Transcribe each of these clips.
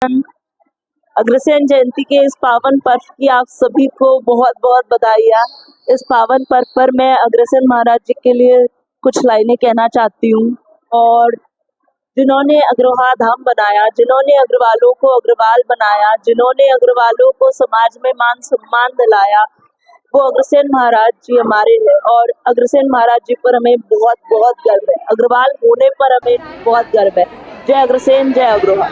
अग्रसेन जयंती के इस पावन पर्व की आप सभी को बहुत बहुत बधाइयाँ। इस पावन पर्व पर मैं अग्रसेन महाराज जी के लिए कुछ लाइनें कहना चाहती हूँ। और जिन्होंने अग्रहा धाम बनाया, जिन्होंने अग्रवालों को अग्रवाल बनाया, जिन्होंने अग्रवालों को समाज में मान सम्मान दिलाया, वो अग्रसेन महाराज जी हमारे हैं। और अग्रसेन महाराज जी पर हमें बहुत बहुत गर्व है। अग्रवाल होने पर हमें बहुत गर्व है। जय अग्रसेन, जय अग्रहा।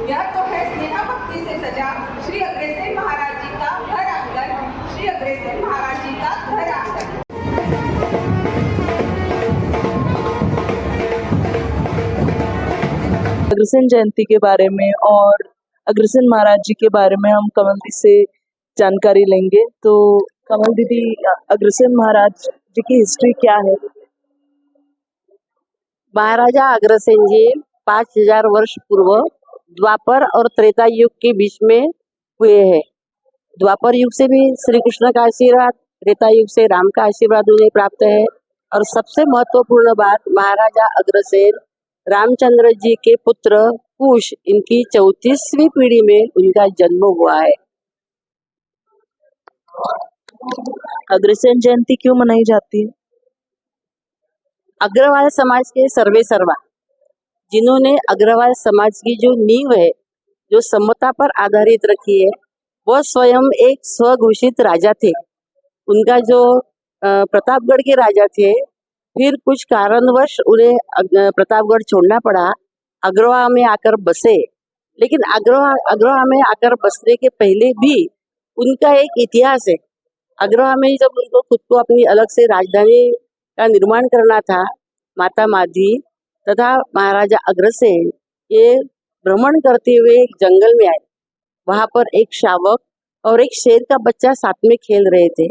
यह तो है स्नेहा भक्ति से सजा श्री अग्रसेन महाराज जी का घर आंगन, श्री अग्रसेन महाराज जी का घर आंगन। अग्रसेन जयंती के बारे में और अग्रसेन महाराज जी के बारे में हम कमल दी से जानकारी लेंगे। तो कमल दीदी, अग्रसेन महाराज जी की हिस्ट्री क्या है? महाराजा अग्रसेन जी 5000 वर्ष पूर्व द्वापर और त्रेता युग के बीच में हुए हैं। द्वापर युग से भी श्री कृष्ण का आशीर्वाद, त्रेता युग से राम का आशीर्वाद उन्हें प्राप्त है। और सबसे महत्वपूर्ण बात, महाराजा अग्रसेन रामचंद्र जी के पुत्र कुश, इनकी 34वीं पीढ़ी में उनका जन्म हुआ है। अग्रसेन जयंती क्यों मनाई जाती है? अग्रवाल समाज के सर्वे सर्वा, जिन्होंने अग्रवाल समाज की जो नींव है, जो समता पर आधारित रखी है, वह स्वयं एक स्वघोषित राजा थे। उनका जो प्रतापगढ़ के राजा थे, फिर कुछ कारणवश उन्हें प्रतापगढ़ छोड़ना पड़ा, अग्रवा में आकर बसे। लेकिन अग्रवा में आकर बसने के पहले भी उनका एक इतिहास है। अग्रवा में जब उनको खुद को अपनी अलग से राजधानी का निर्माण करना था, माता माधी तथा महाराजा अग्रसेन ये भ्रमण करते हुए एक जंगल में आए। वहां पर एक शावक और एक शेर का बच्चा साथ में खेल रहे थे।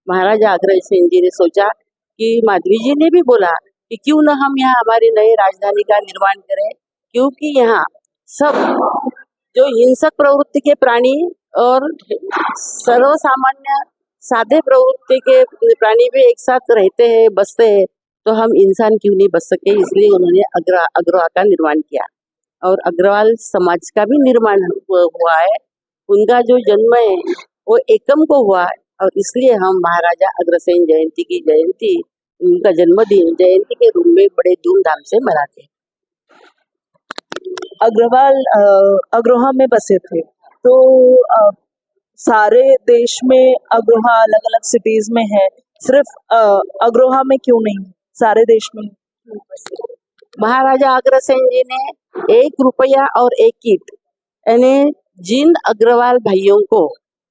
महाराजा अग्रसेन जी ने सोचा कि माधवी जी ने भी बोला कि क्यों न हम यहाँ हमारी नई राजधानी का निर्माण करें, क्योंकि यहाँ सब जो हिंसक प्रवृत्ति के प्राणी और सर्वसामान्य सादे प्रवृत्ति के प्राणी भी एक साथ रहते हैं, बसते हैं, तो हम इंसान क्यों नहीं बस सके। इसलिए उन्होंने अग्रवा का निर्माण किया और अग्रवाल समाज का भी निर्माण हुआ है। उनका जो जन्म है वो एकम को हुआ है और इसलिए हम महाराजा अग्रसेन जयंती की जयंती, उनका जन्मदिन जयंती के रूप में बड़े धूमधाम से मनाते हैं। अग्रवाल अग्रोहा में बसे थे, तो सारे देश में अग्रोहा अलग अलग सिटीज में है, सिर्फ अग्रोहा में क्यों नहीं, सारे देश में क्यों बसे? महाराजा अग्रसेन जी ने 1 रुपया और 1 ईंट, यानी जिन अग्रवाल भाइयों को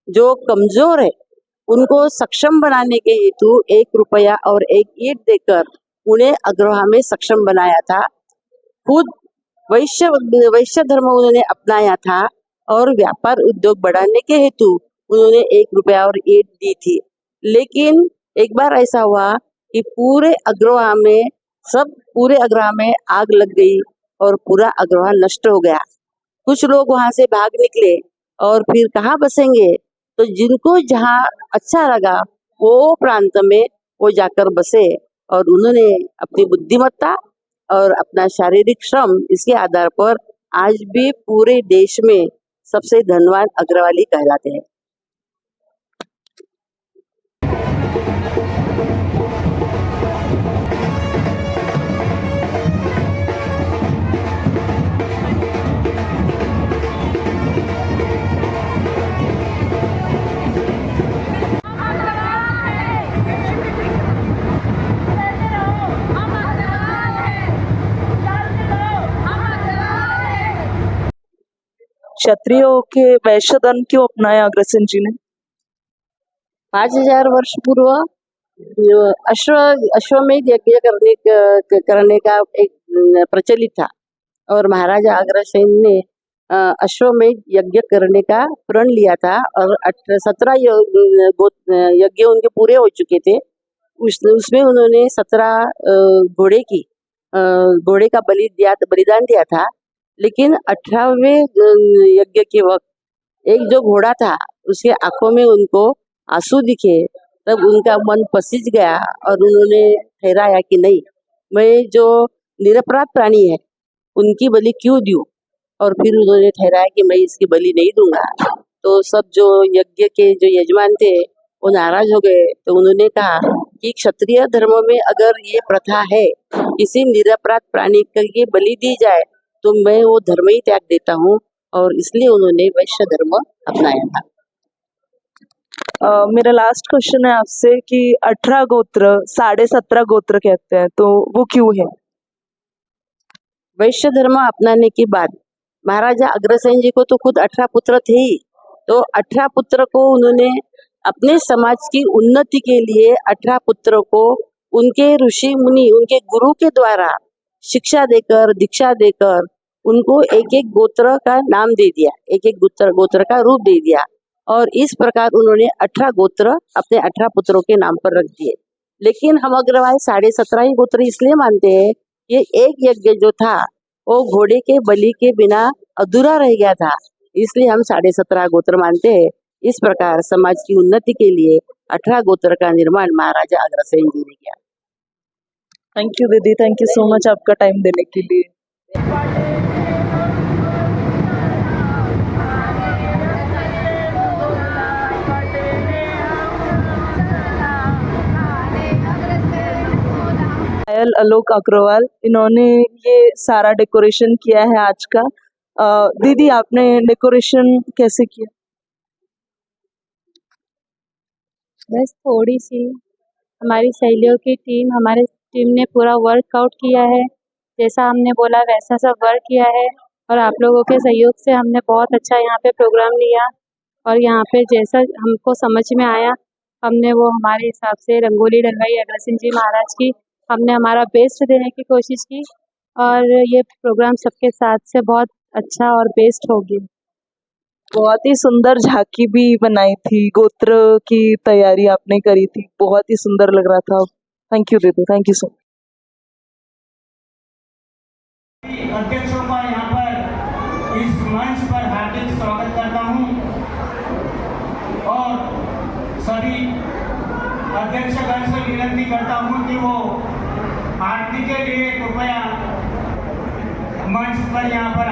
जो कमजोर है उनको सक्षम बनाने के हेतु 1 रुपया और 1 ईंट देकर उन्हें अग्रवाल में सक्षम बनाया था। खुद वैश्य धर्म उन्होंने अपनाया था और व्यापार उद्योग बढ़ाने के हेतु उन्होंने 1 रुपया और ईंट दी थी। लेकिन एक बार ऐसा हुआ कि पूरे अग्रवाल में आग लग गई और पूरा अग्रवाल नष्ट हो गया। कुछ लोग वहां से भाग निकले और फिर कहाँ बसेंगे, तो जिनको जहाँ अच्छा लगा वो प्रांत में वो जाकर बसे और उन्होंने अपनी बुद्धिमत्ता और अपना शारीरिक श्रम, इसके आधार पर आज भी पूरे देश में सबसे धनवान अग्रवाली कहलाते हैं। क्षत्रियों के वैश्य धर्म क्यों अपनाया अग्रसेन जी ने? 5000 वर्ष पूर्व अश्वमेध यज्ञ करने का एक प्रचलित था और महाराजा अग्रसेन ने अश्वमेध यज्ञ करने का प्रण लिया था और 17 यज्ञ उनके पूरे हो चुके थे। उसमें उन्होंने 17 घोड़े का बलिदान दिया था। लेकिन 18वें यज्ञ के वक्त एक जो घोड़ा था उसके आंखों में उनको आंसू दिखे, तब उनका मन पसीज गया और उन्होंने ठहराया कि नहीं, मैं जो निरपराध प्राणी है उनकी बलि क्यों दूं, और फिर उन्होंने ठहराया कि मैं इसकी बलि नहीं दूंगा। तो सब जो यज्ञ के जो यजमान थे वो नाराज हो गए। तो उन्होंने कहा कि क्षत्रिय धर्म में अगर ये प्रथा है किसी निरपराध प्राणी की बलि दी जाए तो मैं वो धर्म ही त्याग देता हूँ, और इसलिए उन्होंने वैश्य धर्म अपनाया था। मेरा लास्ट क्वेश्चन है आपसे कि 18 गोत्र 17.5 गोत्र कहते हैं, तो वो क्यों है? वैश्य धर्म अपनाने के बाद महाराजा अग्रसेन जी को तो खुद 18 पुत्र थे ही, तो 18 पुत्र को उन्होंने अपने समाज की उन्नति के लिए 18 पुत्रों को उनके ऋषि मुनि, उनके गुरु के द्वारा शिक्षा देकर, दीक्षा देकर उनको एक एक गोत्र का नाम दे दिया, एक एक गोत्र का रूप दे दिया, और इस प्रकार उन्होंने 18 गोत्र अपने 18 पुत्रों के नाम पर रख दिए। लेकिन हम अग्रवाल 17.5 ही गोत्र इसलिए मानते हैं, ये एक यज्ञ जो था वो घोड़े के बलि के बिना अधूरा रह गया था, इसलिए हम 17.5 गोत्र मानते हैं। इस प्रकार समाज की उन्नति के लिए 18 गोत्र का निर्माण महाराजा अग्रसेन जी ने किया। थैंक यू दीदी, थैंक यू सो मच आपका टाइम देने के लिए। आलोक अग्रवाल, इन्होंने ये सारा डेकोरेशन किया है आज का। दीदी आपने डेकोरेशन कैसे किया? बस थोड़ी सी हमारी सहेलियों की हमारे टीम ने पूरा वर्कआउट किया है, जैसा हमने बोला वैसा सब वर्क किया है, और आप लोगों के सहयोग से हमने बहुत अच्छा यहाँ पे प्रोग्राम लिया, और यहाँ पे जैसा हमको समझ में आया हमने वो हमारे हिसाब से रंगोली डलवाई अग्रसेन जी महाराज की। हमने हमारा बेस्ट देने की कोशिश की और ये प्रोग्राम सबके साथ से बहुत अच्छा और बेस्ट हो गया। बहुत ही सुंदर झांकी भी बनाई थी, गोत्र की तैयारी आपने करी थी, बहुत ही सुंदर लग रहा था। थैंक यू दीदी, थैंक यू सो मच। अध्यक्षों का यहाँ पर इस मंच पर हार्दिक स्वागत करता हूँ, और सभी अध्यक्षगण से विनती करता हूँ कि वो आरती के लिए कृपया मंच पर यहाँ पर